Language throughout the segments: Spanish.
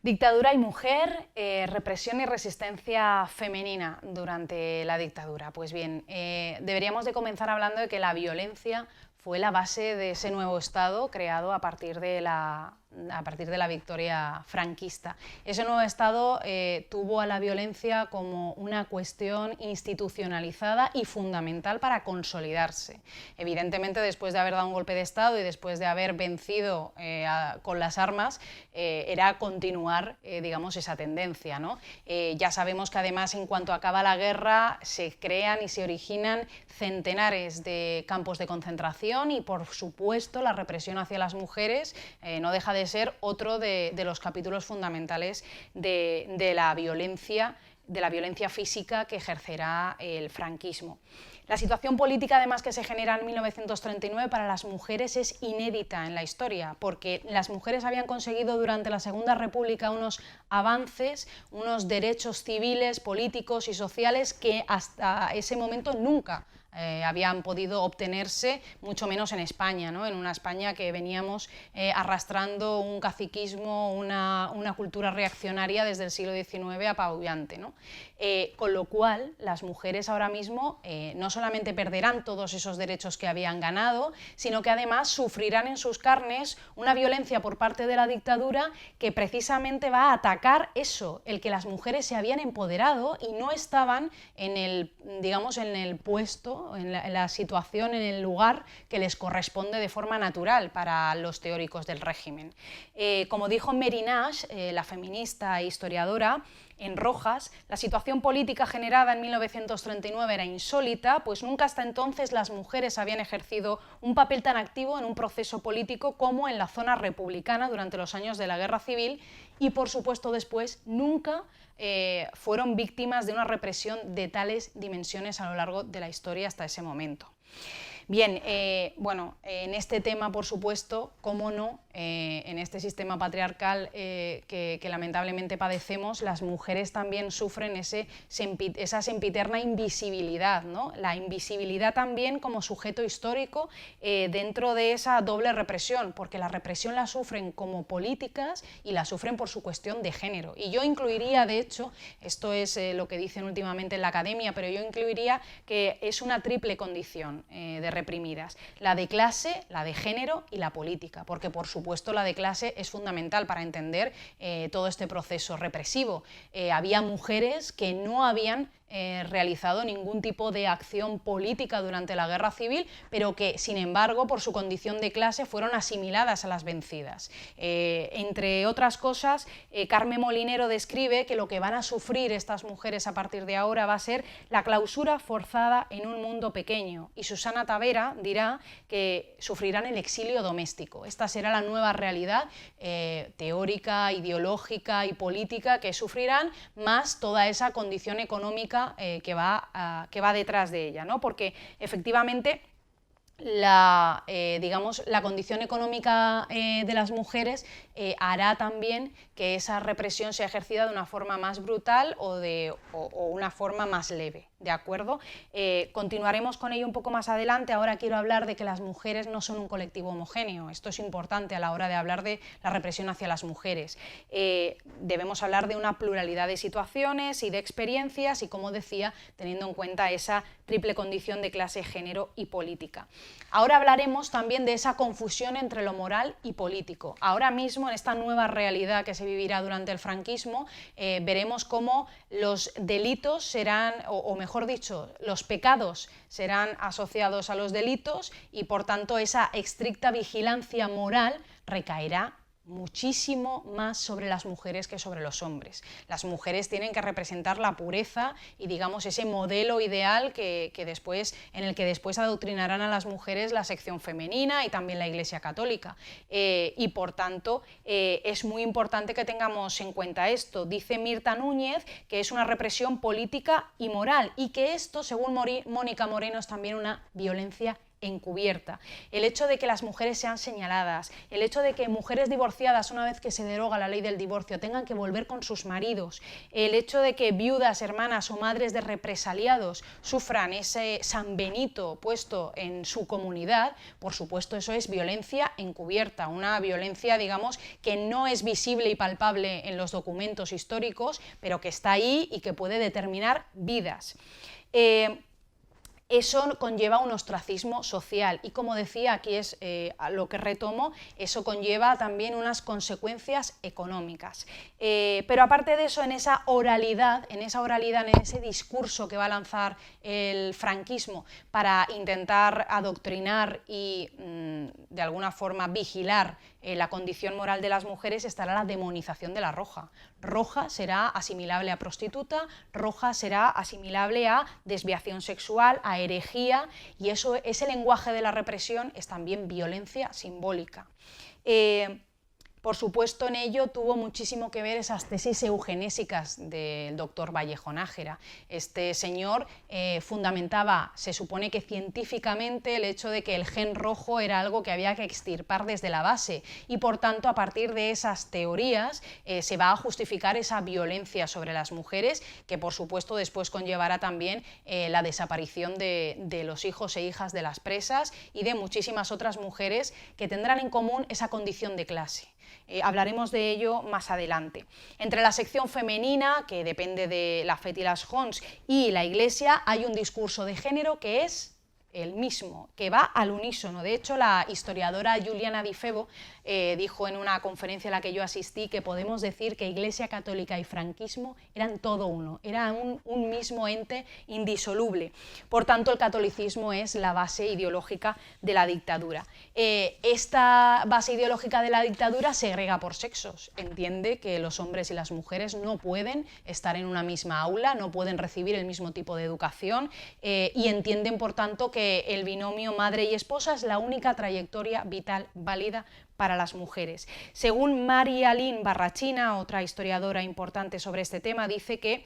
Dictadura y mujer, represión y resistencia femenina durante la dictadura. Pues bien, deberíamos de comenzar hablando de que la violencia fue la base de ese nuevo Estado creado a partir de la victoria franquista. Ese nuevo Estado tuvo a la violencia como una cuestión institucionalizada y fundamental para consolidarse. Evidentemente, después de haber dado un golpe de Estado y después de haber vencido con las armas, era continuar, digamos, esa tendencia, ¿no? Ya sabemos que además, en cuanto acaba la guerra, se crean y se originan centenares de campos de concentración y, por supuesto, la represión hacia las mujeres no deja de ser otro de los capítulos fundamentales de la violencia física que ejercerá el franquismo. La situación política, además, que se genera en 1939 para las mujeres es inédita en la historia, porque las mujeres habían conseguido durante la Segunda República unos avances, unos derechos civiles, políticos y sociales que hasta ese momento nunca habían podido obtenerse, mucho menos en España, ¿no? En una España que veníamos arrastrando un caciquismo, una cultura reaccionaria desde el siglo XIX apabullante, ¿no? Con lo cual, las mujeres ahora mismo no solamente perderán todos esos derechos que habían ganado, sino que además sufrirán en sus carnes una violencia por parte de la dictadura que precisamente va a atacar eso, el que las mujeres se habían empoderado y no estaban en el, digamos, en el puesto, en la situación, en el lugar que les corresponde de forma natural para los teóricos del régimen. Como dijo Mary Nash, la feminista e historiadora, en Rojas, la situación política generada en 1939 era insólita, pues nunca hasta entonces las mujeres habían ejercido un papel tan activo en un proceso político como en la zona republicana durante los años de la Guerra Civil y, por supuesto, después nunca fueron víctimas de una represión de tales dimensiones a lo largo de la historia hasta ese momento. Bien, bueno, en este tema, por supuesto, cómo no, en este sistema patriarcal que lamentablemente padecemos, las mujeres también sufren esa sempiterna invisibilidad, ¿no? La invisibilidad también como sujeto histórico dentro de esa doble represión, porque la represión la sufren como políticas y la sufren por su cuestión de género. Y yo incluiría, de hecho, esto es lo que dicen últimamente en la academia, pero yo incluiría que es una triple condición de reprimidas, la de clase, la de género y la política, porque por supuesto la de clase es fundamental para entender todo este proceso represivo. Había mujeres que no habían realizado ningún tipo de acción política durante la Guerra Civil, pero que, sin embargo, por su condición de clase, fueron asimiladas a las vencidas. Entre otras cosas, Carmen Molinero describe que lo que van a sufrir estas mujeres a partir de ahora va a ser la clausura forzada en un mundo pequeño, y Susana Tavera dirá que sufrirán el exilio doméstico. Esta será la nueva realidad teórica, ideológica y política que sufrirán, más toda esa condición económica que va detrás de ella, ¿no? Porque efectivamente digamos, la condición económica de las mujeres hará también que esa represión sea ejercida de una forma más brutal o una forma más leve, ¿de acuerdo? Continuaremos con ello un poco más adelante. Ahora quiero hablar de que las mujeres no son un colectivo homogéneo. Esto es importante a la hora de hablar de la represión hacia las mujeres. Debemos hablar de una pluralidad de situaciones y de experiencias y, como decía, teniendo en cuenta esa triple condición de clase, género y política. Ahora hablaremos también de esa confusión entre lo moral y político. Ahora mismo, en esta nueva realidad que se vivirá durante el franquismo, veremos cómo los delitos serán, o mejor dicho, los pecados serán asociados a los delitos y, por tanto, esa estricta vigilancia moral recaerá muchísimo más sobre las mujeres que sobre los hombres. Las mujeres tienen que representar la pureza y, digamos, ese modelo ideal en el que después adoctrinarán a las mujeres la sección femenina y también la Iglesia Católica. Y, por tanto, es muy importante que tengamos en cuenta esto. Dice Mirta Núñez que es una represión política y moral y que esto, según Mónica Moreno, es también una violencia encubierta. El hecho de que las mujeres sean señaladas, el hecho de que mujeres divorciadas, una vez que se deroga la ley del divorcio, tengan que volver con sus maridos, el hecho de que viudas, hermanas o madres de represaliados sufran ese San Benito puesto en su comunidad, por supuesto eso es violencia encubierta, una violencia, digamos, que no es visible y palpable en los documentos históricos, pero que está ahí y que puede determinar vidas. Eso conlleva un ostracismo social y, como decía, aquí es a lo que retomo, eso conlleva también unas consecuencias económicas. Pero aparte de eso, en esa oralidad, en ese discurso que va a lanzar el franquismo para intentar adoctrinar y de alguna forma vigilar la condición moral de las mujeres, estará la demonización de la roja. Roja será asimilable a prostituta, roja será asimilable a desviación sexual, a herejía, y eso, ese lenguaje de la represión es también violencia simbólica. Por supuesto, en ello tuvo muchísimo que ver esas tesis eugenésicas del doctor Vallejo Nájera. Este señor fundamentaba, se supone que científicamente, el hecho de que el gen rojo era algo que había que extirpar desde la base y, por tanto, a partir de esas teorías se va a justificar esa violencia sobre las mujeres, que por supuesto después conllevará también la desaparición de los hijos e hijas de las presas y de muchísimas otras mujeres que tendrán en común esa condición de clase. Hablaremos de ello más adelante. Entre la sección femenina, que depende de la Fet y las Jons, y la Iglesia, hay un discurso de género que es el mismo, que va al unísono. De hecho, la historiadora Juliana Di Febo dijo en una conferencia a la que yo asistí que podemos decir que Iglesia Católica y franquismo eran todo uno, eran un mismo ente indisoluble. Por tanto, el catolicismo es la base ideológica de la dictadura. Esta base ideológica de la dictadura segrega por sexos. Entiende que los hombres y las mujeres no pueden estar en una misma aula, no pueden recibir el mismo tipo de educación y entienden, por tanto, que el binomio madre y esposa es la única trayectoria vital válida para las mujeres. Según María Lynn Barrachina, otra historiadora importante sobre este tema, dice que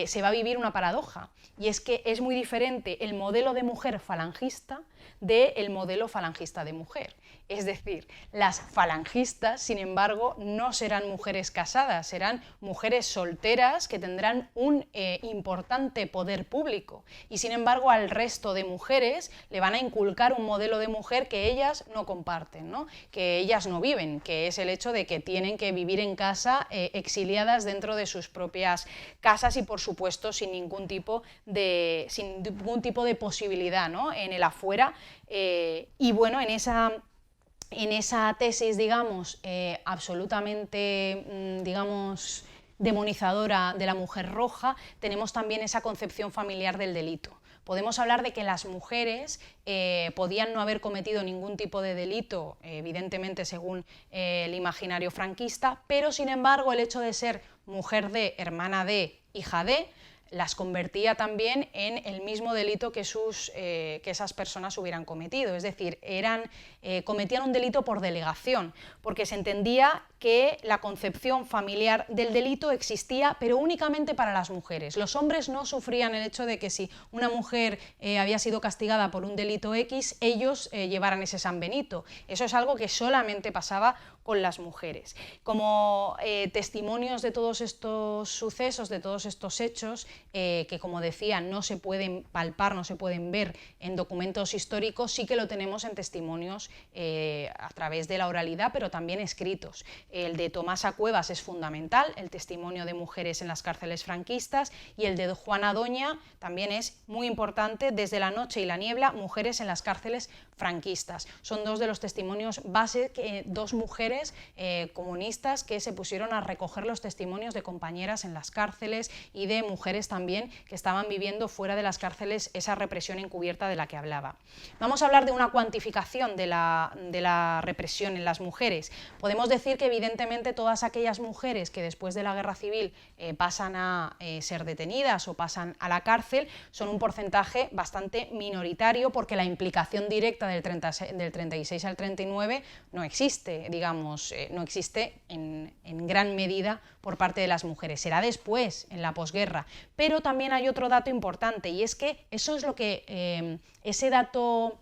se va a vivir una paradoja, y es que es muy diferente el modelo de mujer falangista del modelo falangista de mujer. Es decir, las falangistas, sin embargo, no serán mujeres casadas, serán mujeres solteras que tendrán un importante poder público y, sin embargo, al resto de mujeres le van a inculcar un modelo de mujer que ellas no comparten, ¿no? Que ellas no viven, que es el hecho de que tienen que vivir en casa exiliadas dentro de sus propias casas y, por supuesto, sin ningún tipo de posibilidad, ¿no? En el afuera. Y bueno, en esa tesis, digamos, absolutamente, digamos, demonizadora de la mujer roja, tenemos también esa concepción familiar del delito. Podemos hablar de que las mujeres podían no haber cometido ningún tipo de delito, evidentemente según el imaginario franquista, pero sin embargo el hecho de ser mujer de, hermana de, hija de, las convertía también en el mismo delito que esas personas hubieran cometido. Es decir, cometían un delito por delegación, porque se entendía que la concepción familiar del delito existía, pero únicamente para las mujeres. Los hombres no sufrían el hecho de que si una mujer había sido castigada por un delito X, ellos llevaran ese San Benito. Eso es algo que solamente pasaba con las mujeres. Como testimonios de todos estos sucesos, de todos estos hechos, que como decía no se pueden palpar, no se pueden ver en documentos históricos, sí que lo tenemos en testimonios a través de la oralidad, pero también escritos. El de Tomasa Cuevas es fundamental, el testimonio de mujeres en las cárceles franquistas, y el de Juana Doña también es muy importante, Desde la noche y la niebla, mujeres en las cárceles franquistas. Son dos de los testimonios base, dos mujeres comunistas que se pusieron a recoger los testimonios de compañeras en las cárceles y de mujeres también que estaban viviendo fuera de las cárceles esa represión encubierta de la que hablaba. Vamos a hablar de una cuantificación de la represión en las mujeres. Podemos decir que evidentemente todas aquellas mujeres que después de la guerra civil pasan a ser detenidas o pasan a la cárcel son un porcentaje bastante minoritario, porque la implicación directa del 36 al 39 no existe, digamos, no existe en gran medida por parte de las mujeres. Será después, en la posguerra. Pero también hay otro dato importante, y es que eso es lo que ese dato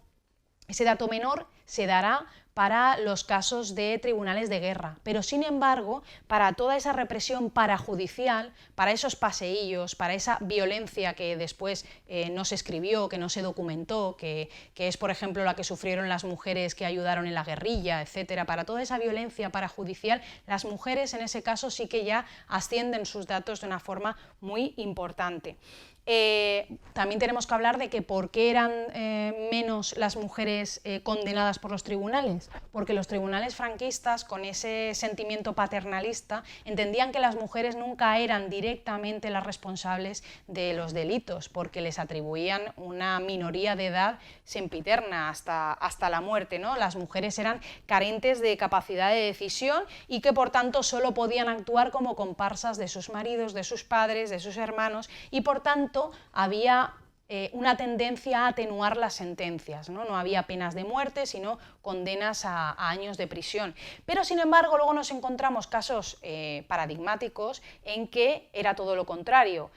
Ese dato menor se dará para los casos de tribunales de guerra, pero sin embargo, para toda esa represión parajudicial, para esos paseillos, para esa violencia que después no se escribió, que no se documentó, que es, por ejemplo, la que sufrieron las mujeres que ayudaron en la guerrilla, etcétera, para toda esa violencia parajudicial, las mujeres en ese caso sí que ya ascienden sus datos de una forma muy importante. También tenemos que hablar de que por qué eran menos las mujeres condenadas por los tribunales, porque los tribunales franquistas, con ese sentimiento paternalista, entendían que las mujeres nunca eran directamente las responsables de los delitos, porque les atribuían una minoría de edad sempiterna hasta la muerte, ¿no? Las mujeres eran carentes de capacidad de decisión y que por tanto solo podían actuar como comparsas de sus maridos, de sus padres, de sus hermanos, y por tanto había una tendencia a atenuar las sentencias, ¿no? No había penas de muerte, sino condenas a años de prisión. Pero, sin embargo, luego nos encontramos casos paradigmáticos en que era todo lo contrario.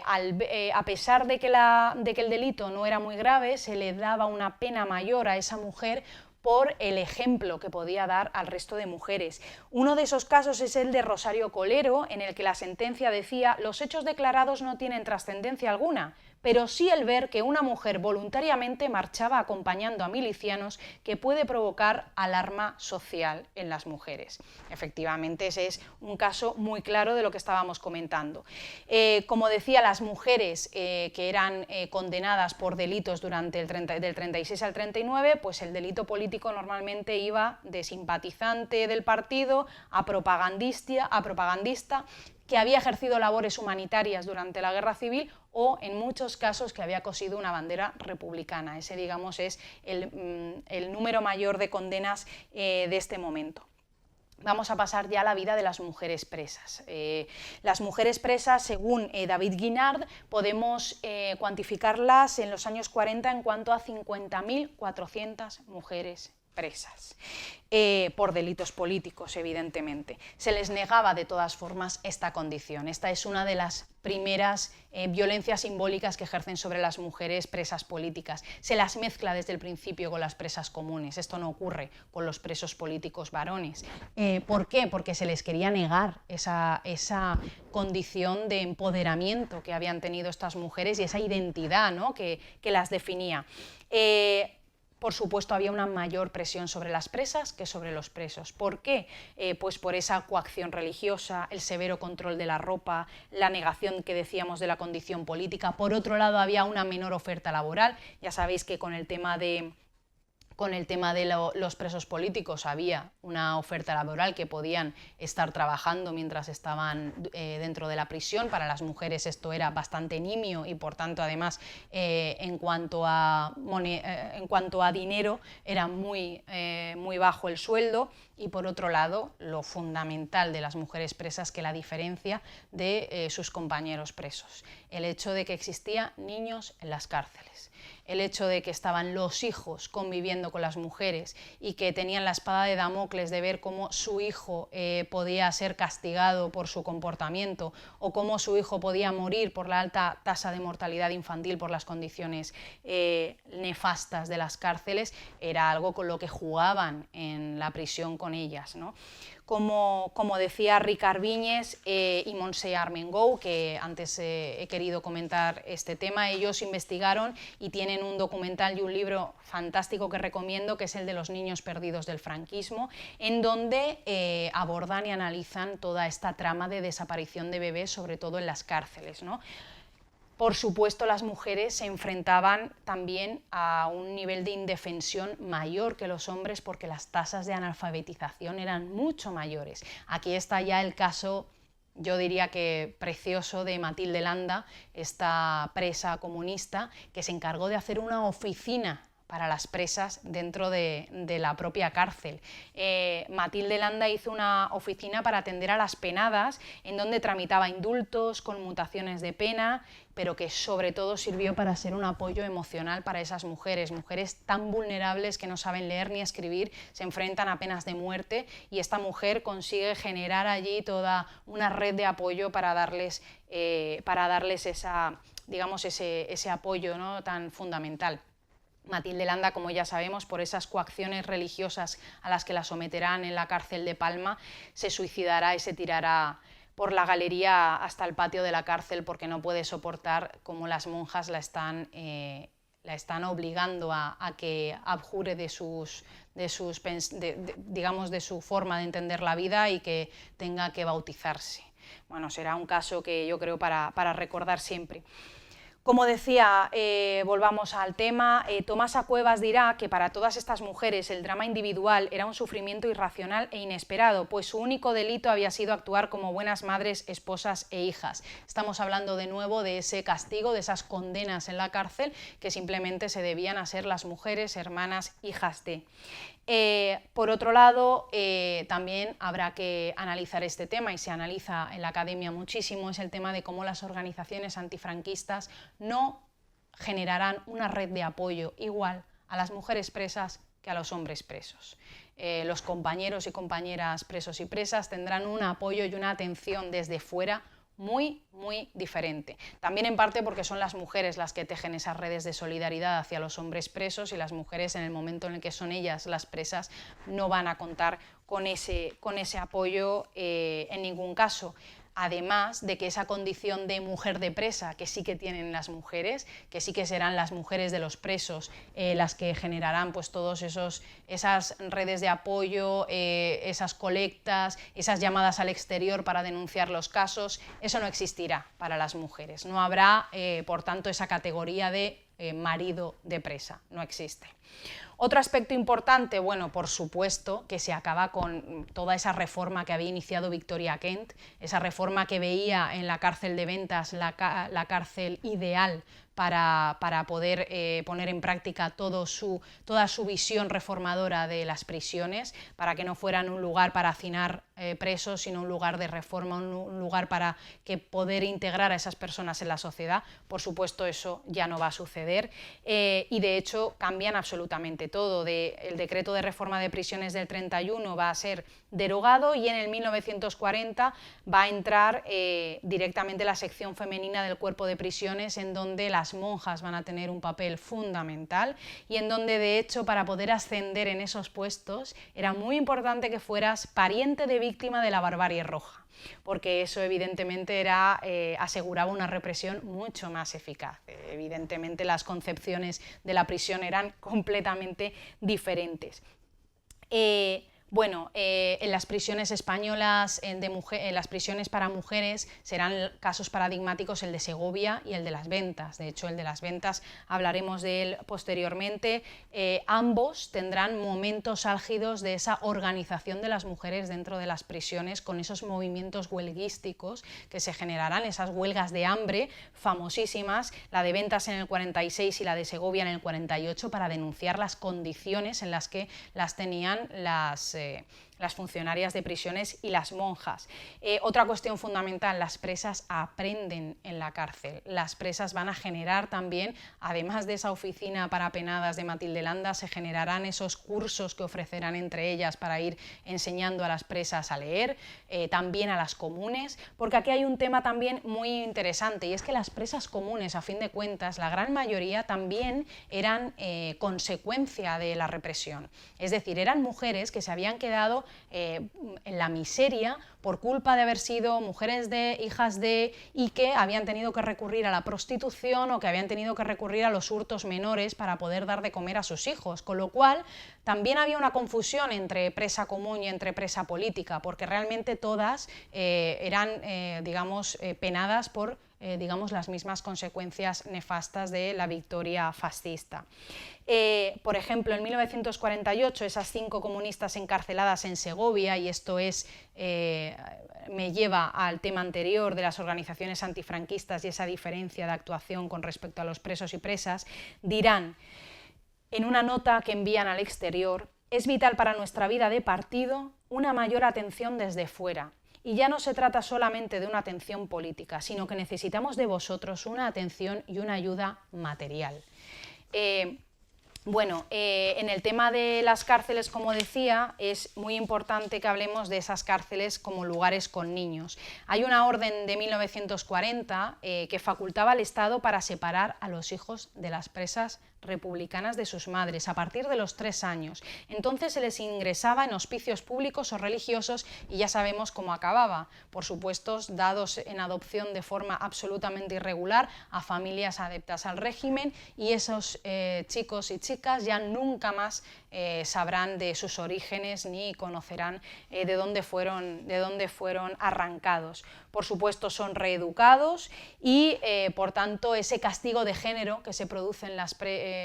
A pesar de que el delito no era muy grave, se le daba una pena mayor a esa mujer por el ejemplo que podía dar al resto de mujeres. Uno de esos casos es el de Rosario Colero, en el que la sentencia decía: los hechos declarados no tienen trascendencia alguna, pero sí el ver que una mujer voluntariamente marchaba acompañando a milicianos, que puede provocar alarma social en las mujeres. Efectivamente, ese es un caso muy claro de lo que estábamos comentando. Como decía, las mujeres que eran condenadas por delitos del 36 al 39, pues el delito político normalmente iba de simpatizante del partido a propagandista, que había ejercido labores humanitarias durante la Guerra Civil o, en muchos casos, que había cosido una bandera republicana. Ese, digamos, es el número mayor de condenas de este momento. Vamos a pasar ya a la vida de las mujeres presas. Las mujeres presas, según David Guinard, podemos cuantificarlas en los años 40 en cuanto a 50.400 mujeres presas, por delitos políticos, evidentemente. Se les negaba de todas formas esta condición. Esta es una de las primeras violencias simbólicas que ejercen sobre las mujeres presas políticas. Se las mezcla desde el principio con las presas comunes. Esto no ocurre con los presos políticos varones. ¿Por qué? Porque se les quería negar esa condición de empoderamiento que habían tenido estas mujeres y esa identidad, ¿no?, que las definía. Por supuesto, había una mayor presión sobre las presas que sobre los presos. ¿Por qué? Pues por esa coacción religiosa, el severo control de la ropa, la negación que decíamos de la condición política. Por otro lado, había una menor oferta laboral. Ya sabéis que con el tema de los presos políticos había una oferta laboral, que podían estar trabajando mientras estaban dentro de la prisión. Para las mujeres esto era bastante nimio y, por tanto, además, en cuanto a dinero, era muy bajo el sueldo. Y, por otro lado, lo fundamental de las mujeres presas, que la diferencia de sus compañeros presos, el hecho de que existían niños en las cárceles, el hecho de que estaban los hijos conviviendo con las mujeres y que tenían la espada de Damocles de ver cómo su hijo podía ser castigado por su comportamiento, o cómo su hijo podía morir por la alta tasa de mortalidad infantil por las condiciones nefastas de las cárceles, era algo con lo que jugaban en la prisión con ellas, ¿no? Como decía Ricard Viñes y Montse Armengou, que antes he querido comentar este tema, ellos investigaron y tienen un documental y un libro fantástico que recomiendo, que es el de los niños perdidos del franquismo, en donde abordan y analizan toda esta trama de desaparición de bebés, sobre todo en las cárceles, ¿no? Por supuesto, las mujeres se enfrentaban también a un nivel de indefensión mayor que los hombres, porque las tasas de analfabetización eran mucho mayores. Aquí está ya el caso, yo diría que precioso, de Matilde Landa, esta presa comunista, que se encargó de hacer una oficina para las presas dentro de la propia cárcel. Matilde Landa hizo una oficina para atender a las penadas, en donde tramitaba indultos, conmutaciones de pena, pero que sobre todo sirvió para ser un apoyo emocional para esas mujeres tan vulnerables que no saben leer ni escribir, se enfrentan a penas de muerte, y esta mujer consigue generar allí toda una red de apoyo para darles ese apoyo, ¿no?, tan fundamental. Matilde Landa, como ya sabemos, por esas coacciones religiosas a las que la someterán en la cárcel de Palma, se suicidará y se tirará por la galería hasta el patio de la cárcel porque no puede soportar cómo las monjas la están obligando a que abjure de su forma de entender la vida y que tenga que bautizarse. Bueno, será un caso que yo creo para recordar siempre. Como decía, volvamos al tema, Tomasa Cuevas dirá que para todas estas mujeres el drama individual era un sufrimiento irracional e inesperado, pues su único delito había sido actuar como buenas madres, esposas e hijas. Estamos hablando de nuevo de ese castigo, de esas condenas en la cárcel que simplemente se debían a ser las mujeres, hermanas, hijas de. Por otro lado, también habrá que analizar este tema, y se analiza en la academia muchísimo, es el tema de cómo las organizaciones antifranquistas no generarán una red de apoyo igual a las mujeres presas que a los hombres presos. Los compañeros y compañeras presos y presas tendrán un apoyo y una atención desde fuera muy, muy diferente. También en parte porque son las mujeres las que tejen esas redes de solidaridad hacia los hombres presos, y las mujeres, en el momento en el que son ellas las presas, no van a contar con ese apoyo en ningún caso. Además de que esa condición de mujer de presa que sí que tienen las mujeres, que sí que serán las mujeres de los presos las que generarán pues todos esas redes de apoyo, esas colectas, esas llamadas al exterior para denunciar los casos, eso no existirá para las mujeres. No habrá, por tanto, esa categoría de marido de presa, no existe. Otro aspecto importante, bueno, por supuesto, que se acaba con toda esa reforma que había iniciado Victoria Kent, esa reforma que veía en la cárcel de Ventas la cárcel ideal para poder poner en práctica toda su visión reformadora de las prisiones, para que no fueran un lugar para hacinar presos, sino un lugar de reforma, un lugar para poder integrar a esas personas en la sociedad. Por supuesto, eso ya no va a suceder y de hecho cambian absolutamente todo. El decreto de reforma de prisiones del 31 va a ser derogado y en el 1940 va a entrar directamente la sección femenina del cuerpo de prisiones, en donde las monjas van a tener un papel fundamental y en donde, de hecho, para poder ascender en esos puestos era muy importante que fueras pariente de víctima de la barbarie roja, porque eso evidentemente aseguraba una represión mucho más eficaz. Evidentemente las concepciones de la prisión eran completamente diferentes. En las prisiones españolas, en las prisiones para mujeres, serán casos paradigmáticos el de Segovia y el de Las Ventas. De hecho, el de Las Ventas hablaremos de él posteriormente. Ambos tendrán momentos álgidos de esa organización de las mujeres dentro de las prisiones, con esos movimientos huelguísticos que se generarán, esas huelgas de hambre famosísimas, la de Ventas en el 46 y la de Segovia en el 48, para denunciar las condiciones en las que las tenían las funcionarias de prisiones y las monjas. Otra cuestión fundamental, las presas aprenden en la cárcel. Las presas van a generar también, además de esa oficina para penadas de Matilde Landa, se generarán esos cursos que ofrecerán entre ellas para ir enseñando a las presas a leer, también a las comunes, porque aquí hay un tema también muy interesante, y es que las presas comunes, a fin de cuentas, la gran mayoría también eran consecuencia de la represión. Es decir, eran mujeres que se habían quedado en la miseria por culpa de haber sido mujeres de, hijas de, y que habían tenido que recurrir a la prostitución o que habían tenido que recurrir a los hurtos menores para poder dar de comer a sus hijos, con lo cual también había una confusión entre presa común y entre presa política, porque realmente todas eran, penadas por las mismas consecuencias nefastas de la victoria fascista. Por ejemplo, en 1948, esas 5 comunistas encarceladas en Segovia, y esto me lleva al tema anterior de las organizaciones antifranquistas y esa diferencia de actuación con respecto a los presos y presas, dirán en una nota que envían al exterior: es vital para nuestra vida de partido una mayor atención desde fuera. Y ya no se trata solamente de una atención política, sino que necesitamos de vosotros una atención y una ayuda material. Bueno, en el tema de las cárceles, como decía, es muy importante que hablemos de esas cárceles como lugares con niños. Hay una orden de 1940 que facultaba al Estado para separar a los hijos de las presas republicanas de sus madres a partir de los 3 años. Entonces se les ingresaba en hospicios públicos o religiosos y ya sabemos cómo acababa. Por supuesto, dados en adopción de forma absolutamente irregular a familias adeptas al régimen, y esos chicos y chicas ya nunca más sabrán de sus orígenes ni conocerán de dónde fueron arrancados. Por supuesto, son reeducados y, por tanto, ese castigo de género que se produce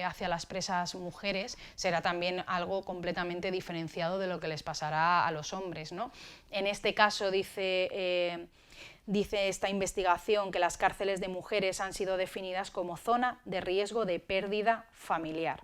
hacia las presas mujeres será también algo completamente diferenciado de lo que les pasará a los hombres, ¿no? En este caso dice esta investigación que las cárceles de mujeres han sido definidas como zona de riesgo de pérdida familiar.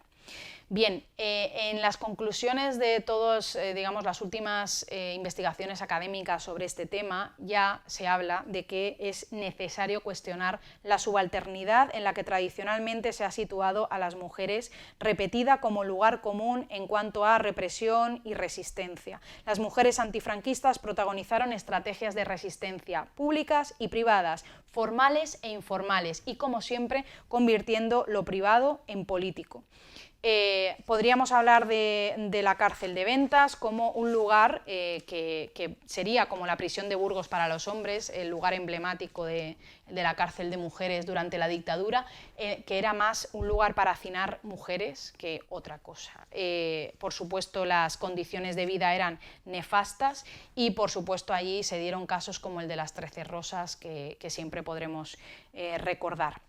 Bien, en las conclusiones de todas, digamos, las últimas investigaciones académicas sobre este tema, ya se habla de que es necesario cuestionar la subalternidad en la que tradicionalmente se ha situado a las mujeres, repetida como lugar común en cuanto a represión y resistencia. Las mujeres antifranquistas protagonizaron estrategias de resistencia públicas y privadas, formales e informales, y, como siempre, convirtiendo lo privado en político. Podríamos hablar de la cárcel de Ventas como un lugar que sería como la prisión de Burgos para los hombres, el lugar emblemático de la cárcel de mujeres durante la dictadura, que era más un lugar para hacinar mujeres que otra cosa. Por supuesto, las condiciones de vida eran nefastas y, por supuesto, allí se dieron casos como el de las 13 Rosas, que siempre podremos recordar.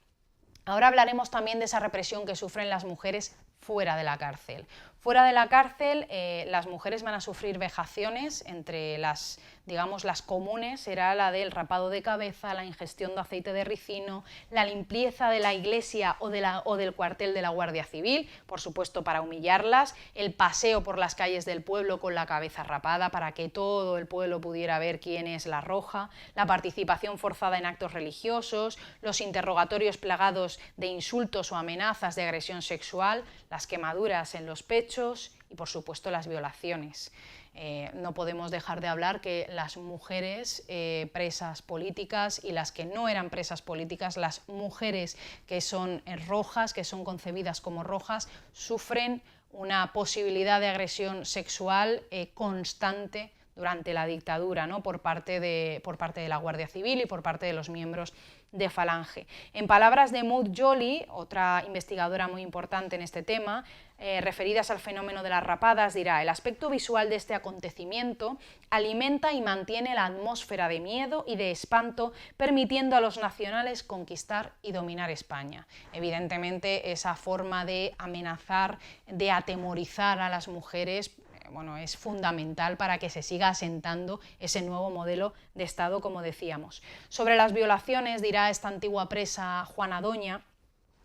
Ahora hablaremos también de esa represión que sufren las mujeres fuera de la cárcel. Fuera de la cárcel, las mujeres van a sufrir vejaciones. Entre las, digamos, las comunes será la del rapado de cabeza, la ingestión de aceite de ricino, la limpieza de la iglesia o del cuartel de la Guardia Civil, por supuesto para humillarlas, el paseo por las calles del pueblo con la cabeza rapada para que todo el pueblo pudiera ver quién es la roja, la participación forzada en actos religiosos, los interrogatorios plagados de insultos o amenazas de agresión sexual, las quemaduras en los pechos y, por supuesto, las violaciones. No podemos dejar de hablar que las mujeres presas políticas y las que no eran presas políticas, las mujeres que son rojas, que son concebidas como rojas, sufren una posibilidad de agresión sexual constante durante la dictadura, ¿no? por parte de la Guardia Civil y por parte de los miembros de Falange. En palabras de Maud Joly, otra investigadora muy importante en este tema, referidas al fenómeno de las rapadas, dirá: el aspecto visual de este acontecimiento alimenta y mantiene la atmósfera de miedo y de espanto, permitiendo a los nacionales conquistar y dominar España. Evidentemente, esa forma de amenazar, de atemorizar a las mujeres, bueno, es fundamental para que se siga asentando ese nuevo modelo de Estado, como decíamos. Sobre las violaciones, dirá esta antigua presa Juana Doña,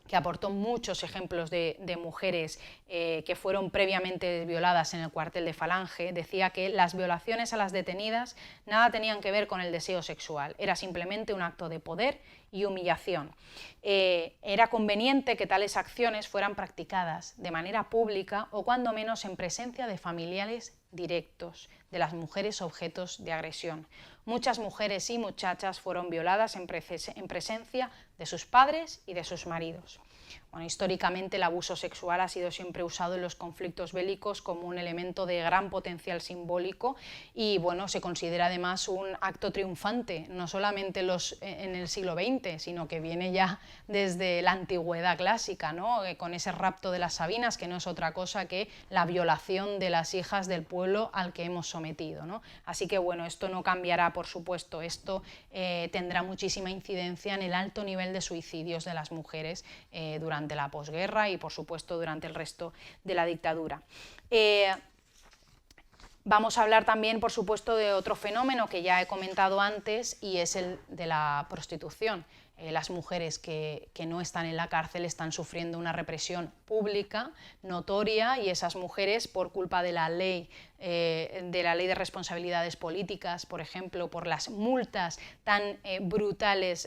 que aportó muchos ejemplos de mujeres que fueron previamente violadas en el cuartel de Falange, decía que las violaciones a las detenidas nada tenían que ver con el deseo sexual, era simplemente un acto de poder y humillación. Era conveniente que tales acciones fueran practicadas de manera pública o cuando menos en presencia de familiares directos de las mujeres objetos de agresión. Muchas mujeres y muchachas fueron violadas en presencia de sus padres y de sus maridos. Bueno, históricamente el abuso sexual ha sido siempre usado en los conflictos bélicos como un elemento de gran potencial simbólico y, bueno, se considera además un acto triunfante, no solamente en el siglo XX, sino que viene ya desde la antigüedad clásica, ¿no? Con ese rapto de las Sabinas, que no es otra cosa que la violación de las hijas del pueblo al que hemos sometido, ¿no? Así que, bueno, esto no cambiará, por supuesto, esto tendrá muchísima incidencia en el alto nivel de suicidios de las mujeres durante la posguerra y, por supuesto, durante el resto de la dictadura. Vamos a hablar también, por supuesto, de otro fenómeno que ya he comentado antes y es el de la prostitución. las mujeres que no están en la cárcel están sufriendo una represión pública, notoria, y esas mujeres, por culpa de la ley de responsabilidades políticas, por ejemplo, por las multas tan brutales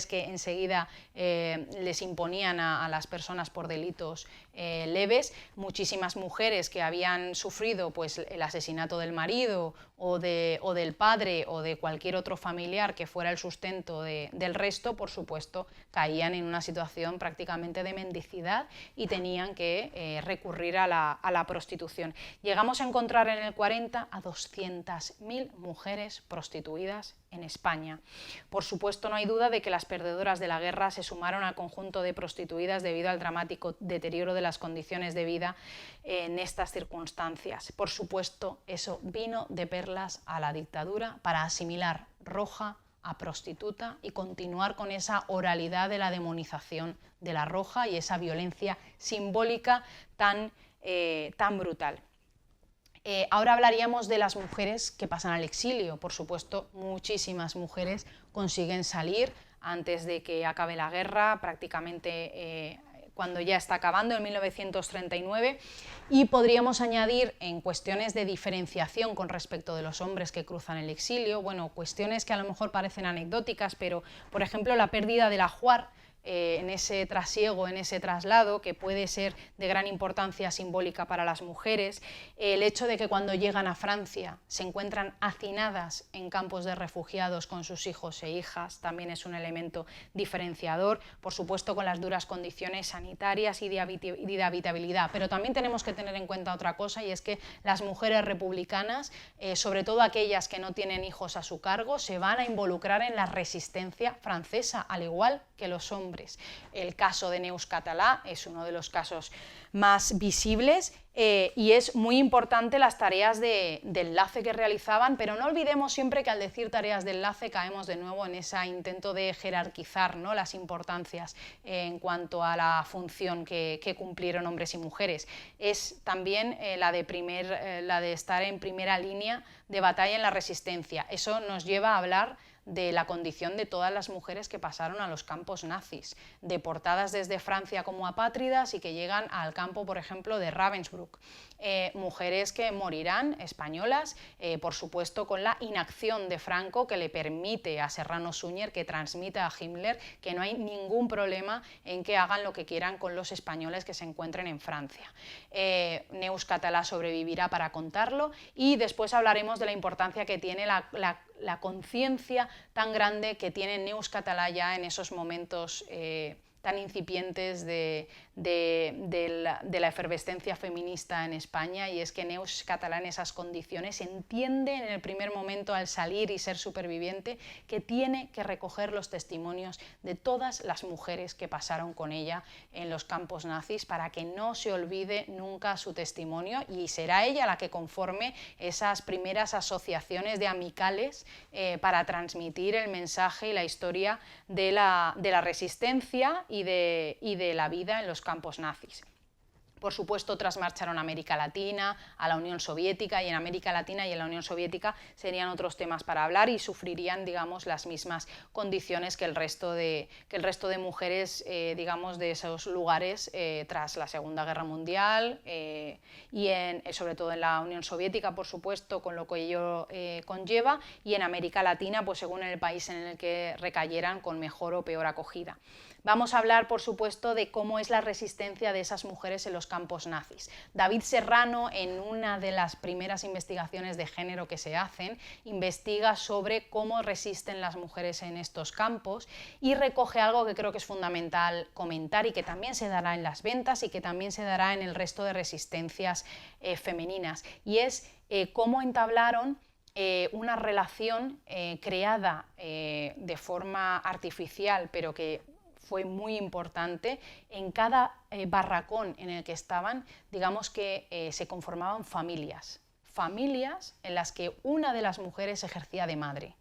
que enseguida les imponían a las personas por delitos leves, muchísimas mujeres que habían sufrido pues, el asesinato del marido o del padre o de cualquier otro familiar que fuera el sustento del resto, por supuesto, caían en una situación prácticamente de mendicidad y tenían que recurrir a la prostitución. Llegamos a encontrar en el 40 a 200.000 mujeres prostituidas en España. Por supuesto, no hay duda de que las perdedoras de la guerra se sumaron al conjunto de prostituidas debido al dramático deterioro de las condiciones de vida en estas circunstancias. Por supuesto, eso vino de perlas a la dictadura para asimilar Roja a prostituta y continuar con esa oralidad de la demonización de la Roja y esa violencia simbólica tan brutal. Ahora hablaríamos de las mujeres que pasan al exilio. Por supuesto, muchísimas mujeres consiguen salir antes de que acabe la guerra, prácticamente cuando ya está acabando, en 1939, y podríamos añadir en cuestiones de diferenciación con respecto de los hombres que cruzan el exilio, bueno, cuestiones que a lo mejor parecen anecdóticas, pero, por ejemplo, la pérdida del ajuar, en ese trasiego, en ese traslado, que puede ser de gran importancia simbólica para las mujeres, el hecho de que cuando llegan a Francia se encuentran hacinadas en campos de refugiados con sus hijos e hijas, también es un elemento diferenciador, por supuesto con las duras condiciones sanitarias y de habitabilidad, pero también tenemos que tener en cuenta otra cosa, y es que las mujeres republicanas, sobre todo aquellas que no tienen hijos a su cargo, se van a involucrar en la resistencia francesa, al igual que los hombres. El caso de Neus Català es uno de los casos más visibles y es muy importante las tareas de enlace que realizaban, pero no olvidemos siempre que al decir tareas de enlace caemos de nuevo en ese intento de jerarquizar, ¿no?, las importancias en cuanto a la función que cumplieron hombres y mujeres. Es también la de estar en primera línea de batalla en la resistencia. Eso nos lleva a hablar de la condición de todas las mujeres que pasaron a los campos nazis, deportadas desde Francia como apátridas y que llegan al campo, por ejemplo, de Ravensbrück. Mujeres que morirán, españolas, por supuesto con la inacción de Franco, que le permite a Serrano Suñer que transmita a Himmler que no hay ningún problema en que hagan lo que quieran con los españoles que se encuentren en Francia. Neus Català sobrevivirá para contarlo, y después hablaremos de la importancia que tiene la conciencia tan grande que tiene Neus Català ya en esos momentos tan incipientes de la efervescencia feminista en España, y es que Neus Català en esas condiciones entiende en el primer momento, al salir y ser superviviente, que tiene que recoger los testimonios de todas las mujeres que pasaron con ella en los campos nazis para que no se olvide nunca su testimonio, y será ella la que conforme esas primeras asociaciones de amicales para transmitir el mensaje y la historia de la resistencia y de la vida en los campos nazis. Por supuesto, otras marcharon a América Latina, a la Unión Soviética, y en América Latina y en la Unión Soviética serían otros temas para hablar y sufrirían, digamos, las mismas condiciones que el resto de mujeres, digamos, de esos lugares tras la Segunda Guerra Mundial y sobre todo en la Unión Soviética, por supuesto, con lo que ello conlleva, y en América Latina, pues según el país en el que recayeran, con mejor o peor acogida. Vamos a hablar, por supuesto, de cómo es la resistencia de esas mujeres en los campos nazis. David Serrano, en una de las primeras investigaciones de género que se hacen, investiga sobre cómo resisten las mujeres en estos campos y recoge algo que creo que es fundamental comentar y que también se dará en las ventas y que también se dará en el resto de resistencias femeninas, y es cómo entablaron una relación creada de forma artificial, pero que fue muy importante. En cada barracón en el que estaban, digamos que se conformaban familias en las que una de las mujeres ejercía de madre.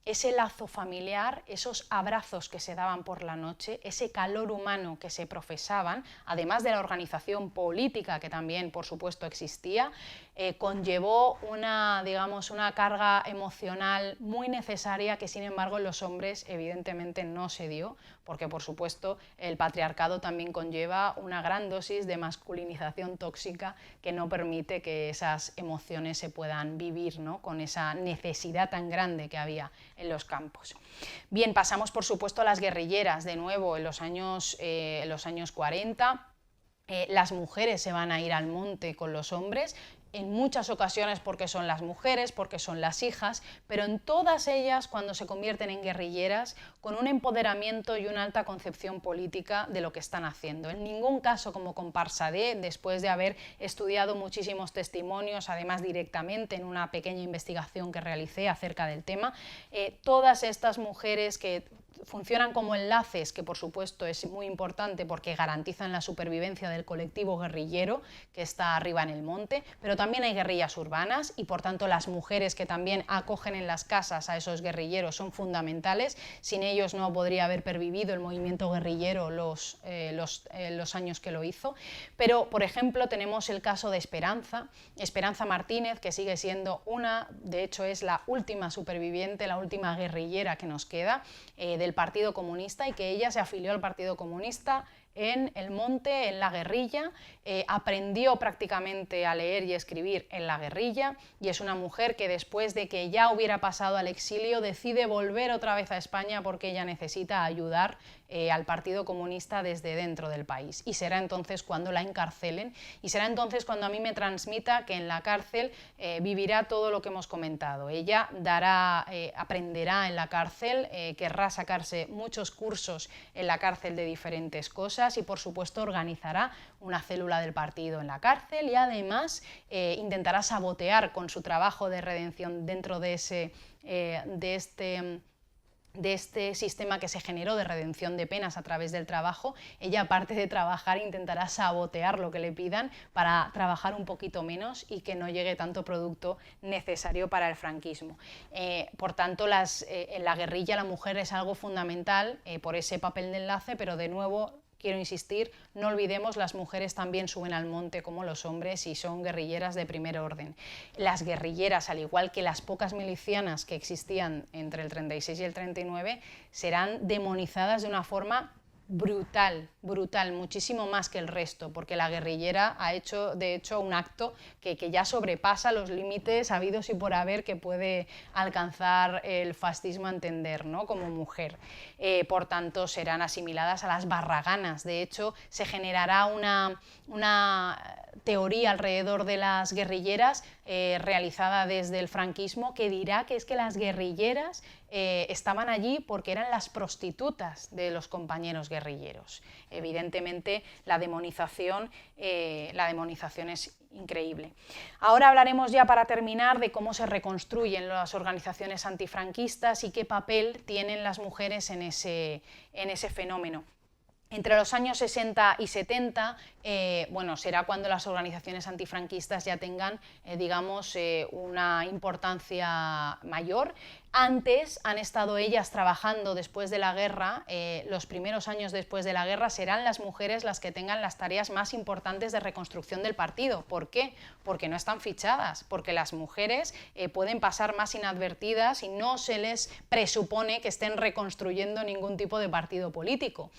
ese lazo familiar, esos abrazos que se daban por la noche, ese calor humano que se profesaban, además de la organización política que también, por supuesto, existía, conllevó digamos, una carga emocional muy necesaria que, sin embargo, en los hombres evidentemente no se dio, porque, por supuesto, el patriarcado también conlleva una gran dosis de masculinización tóxica que no permite que esas emociones se puedan vivir, ¿no?, con esa necesidad tan grande que había en los campos. Bien, pasamos, por supuesto, a las guerrilleras, de nuevo, en los años 40. Las mujeres se van a ir al monte con los hombres, en muchas ocasiones porque son las mujeres, porque son las hijas, pero en todas ellas cuando se convierten en guerrilleras con un empoderamiento y una alta concepción política de lo que están haciendo. En ningún caso como comparsa después de haber estudiado muchísimos testimonios, además directamente en una pequeña investigación que realicé acerca del tema, todas estas mujeres que funcionan como enlaces, que por supuesto es muy importante porque garantizan la supervivencia del colectivo guerrillero que está arriba en el monte, pero también hay guerrillas urbanas y por tanto las mujeres que también acogen en las casas a esos guerrilleros son fundamentales. Sin ellos no podría haber pervivido el movimiento guerrillero los años que lo hizo. Pero, por ejemplo, tenemos el caso de Esperanza Martínez, que sigue siendo de hecho es la última superviviente, la última guerrillera que nos queda del Partido Comunista, y que ella se afilió al Partido Comunista en el monte, en la guerrilla, aprendió prácticamente a leer y escribir en la guerrilla, y es una mujer que después de que ya hubiera pasado al exilio decide volver otra vez a España porque ella necesita ayudar al Partido Comunista desde dentro del país, y será entonces cuando la encarcelen, y será entonces cuando a mí me transmita que en la cárcel vivirá todo lo que hemos comentado. Ella aprenderá en la cárcel, querrá sacarse muchos cursos en la cárcel de diferentes cosas, y por supuesto organizará una célula del partido en la cárcel, y además intentará sabotear con su trabajo de redención dentro de este sistema que se generó de redención de penas a través del trabajo. Ella, aparte de trabajar, intentará sabotear lo que le pidan para trabajar un poquito menos y que no llegue tanto producto necesario para el franquismo. Por tanto, en la guerrilla la mujer es algo fundamental por ese papel de enlace, pero de nuevo quiero insistir, no olvidemos, las mujeres también suben al monte como los hombres y son guerrilleras de primer orden. Las guerrilleras, al igual que las pocas milicianas que existían entre el 36 y el 39, serán demonizadas de una forma brutal, muchísimo más que el resto, porque la guerrillera ha hecho, de hecho, un acto que ya sobrepasa los límites habidos y por haber que puede alcanzar el fascismo a entender, ¿no?, como mujer. Por tanto, serán asimiladas a las barraganas. De hecho, se generará una teoría alrededor de las guerrilleras realizada desde el franquismo, que dirá que es que las guerrilleras estaban allí porque eran las prostitutas de los compañeros guerrilleros. Evidentemente la demonización es increíble. Ahora hablaremos ya, para terminar, de cómo se reconstruyen las organizaciones antifranquistas y qué papel tienen las mujeres en ese fenómeno. Entre los años 60 y 70, será cuando las organizaciones antifranquistas ya tengan, una importancia mayor. Antes han estado ellas trabajando después de la guerra, los primeros años después de la guerra serán las mujeres las que tengan las tareas más importantes de reconstrucción del partido. ¿Por qué? Porque no están fichadas, porque las mujeres pueden pasar más inadvertidas y no se les presupone que estén reconstruyendo ningún tipo de partido político.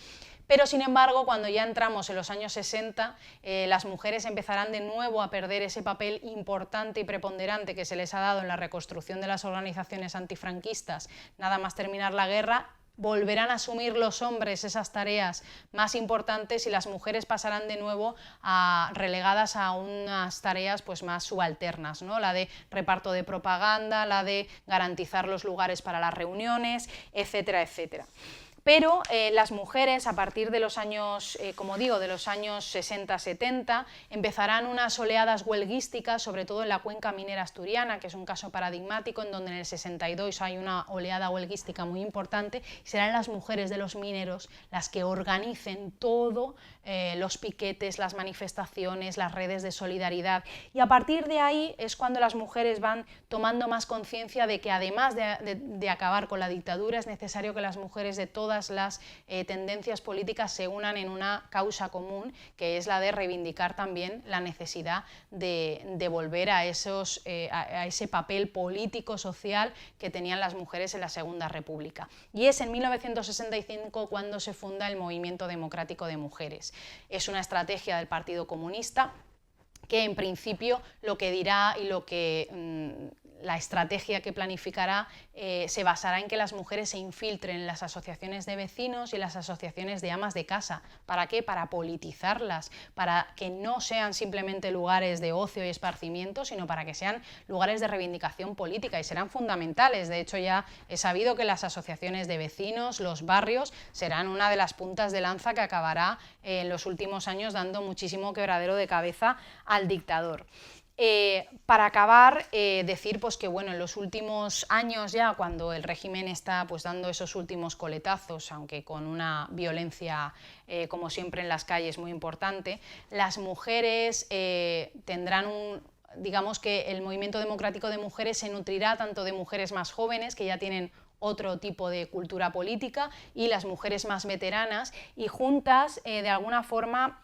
Pero, sin embargo, cuando ya entramos en los años 60, las mujeres empezarán de nuevo a perder ese papel importante y preponderante que se les ha dado en la reconstrucción de las organizaciones antifranquistas. Nada más terminar la guerra, volverán a asumir los hombres esas tareas más importantes y las mujeres pasarán de nuevo relegadas a unas tareas más subalternas, ¿no?, la de reparto de propaganda, la de garantizar los lugares para las reuniones, etcétera, etcétera. Pero las mujeres, a partir de los años, como digo, de los años 60-70, empezarán unas oleadas huelguísticas, sobre todo en la cuenca minera asturiana, que es un caso paradigmático, en donde en el 62 hay una oleada huelguística muy importante, y serán las mujeres de los mineros las que organicen todo, los piquetes, las manifestaciones, las redes de solidaridad, y a partir de ahí es cuando las mujeres van tomando más conciencia de que además de acabar con la dictadura es necesario que las mujeres de todas las tendencias políticas se unan en una causa común, que es la de reivindicar también la necesidad de volver a ese papel político-social que tenían las mujeres en la Segunda República. Y es en 1965 cuando se funda el Movimiento Democrático de Mujeres. Es una estrategia del Partido Comunista que en principio lo que dirá y lo que la estrategia que planificará se basará en que las mujeres se infiltren en las asociaciones de vecinos y las asociaciones de amas de casa. ¿Para qué? Para politizarlas, para que no sean simplemente lugares de ocio y esparcimiento, sino para que sean lugares de reivindicación política, y serán fundamentales. De hecho, ya he sabido que las asociaciones de vecinos, los barrios, serán una de las puntas de lanza que acabará en los últimos años dando muchísimo quebradero de cabeza al dictador. Para acabar, decir pues, que bueno, en los últimos años ya, cuando el régimen está pues, dando esos últimos coletazos, aunque con una violencia, como siempre en las calles, muy importante, las mujeres tendrán digamos que el movimiento democrático de mujeres se nutrirá tanto de mujeres más jóvenes, que ya tienen otro tipo de cultura política, y las mujeres más veteranas, y juntas, de alguna forma,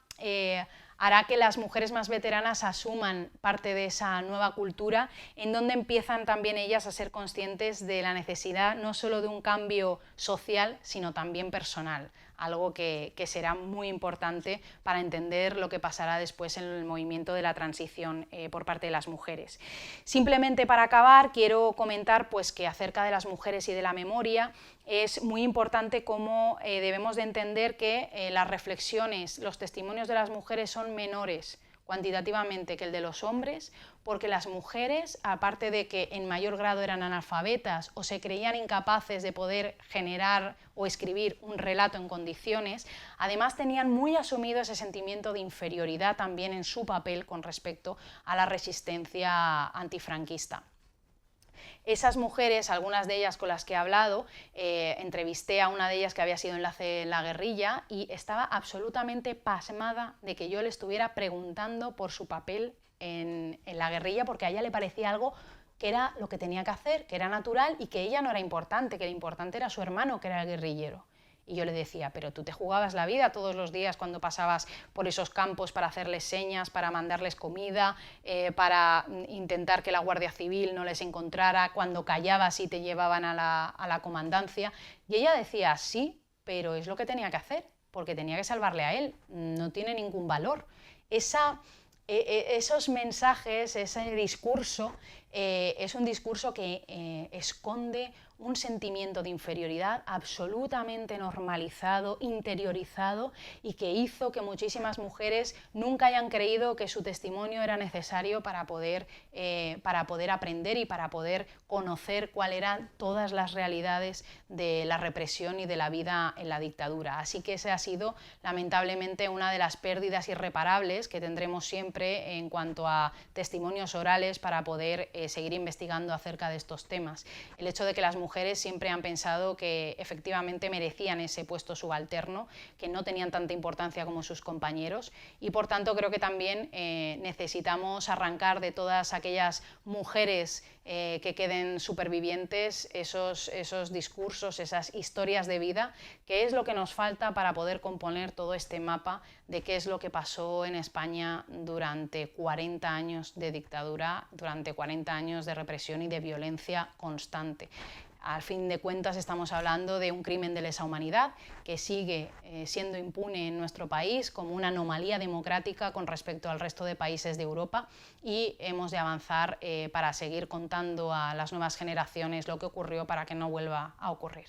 hará que las mujeres más veteranas asuman parte de esa nueva cultura, en donde empiezan también ellas a ser conscientes de la necesidad no solo de un cambio social, sino también personal, algo que será muy importante para entender lo que pasará después en el movimiento de la transición por parte de las mujeres. Simplemente para acabar, quiero comentar pues, que acerca de las mujeres y de la memoria, es muy importante cómo debemos de entender que las reflexiones, los testimonios de las mujeres son menores cuantitativamente que el de los hombres, porque las mujeres, aparte de que en mayor grado eran analfabetas o se creían incapaces de poder generar o escribir un relato en condiciones, además tenían muy asumido ese sentimiento de inferioridad también en su papel con respecto a la resistencia antifranquista. Esas mujeres, algunas de ellas con las que he hablado, entrevisté a una de ellas que había sido enlace en la guerrilla y estaba absolutamente pasmada de que yo le estuviera preguntando por su papel en la guerrilla, porque a ella le parecía algo que era lo que tenía que hacer, que era natural y que ella no era importante, que lo importante era su hermano, que era el guerrillero. Y yo le decía, pero tú te jugabas la vida todos los días cuando pasabas por esos campos para hacerles señas, para mandarles comida, para intentar que la Guardia Civil no les encontrara, cuando callabas y te llevaban a la comandancia. Y ella decía, sí, pero es lo que tenía que hacer, porque tenía que salvarle a él, no tiene ningún valor. Esos mensajes, ese discurso, es un discurso que esconde un sentimiento de inferioridad absolutamente normalizado, interiorizado, y que hizo que muchísimas mujeres nunca hayan creído que su testimonio era necesario para poder aprender y para poder conocer cuáles eran todas las realidades de la represión y de la vida en la dictadura. Así que esa ha sido lamentablemente una de las pérdidas irreparables que tendremos siempre en cuanto a testimonios orales para poder seguir investigando acerca de estos temas. El hecho de que las mujeres siempre han pensado que efectivamente merecían ese puesto subalterno, que no tenían tanta importancia como sus compañeros, y por tanto creo que también necesitamos arrancar de todas aquellas mujeres que queden supervivientes esos discursos, esas historias de vida, que es lo que nos falta para poder componer todo este mapa de qué es lo que pasó en España durante 40 años de dictadura, durante 40 años de represión y de violencia constante. Al fin de cuentas estamos hablando de un crimen de lesa humanidad que sigue siendo impune en nuestro país como una anomalía democrática con respecto al resto de países de Europa, y hemos de avanzar para seguir contando a las nuevas generaciones lo que ocurrió para que no vuelva a ocurrir.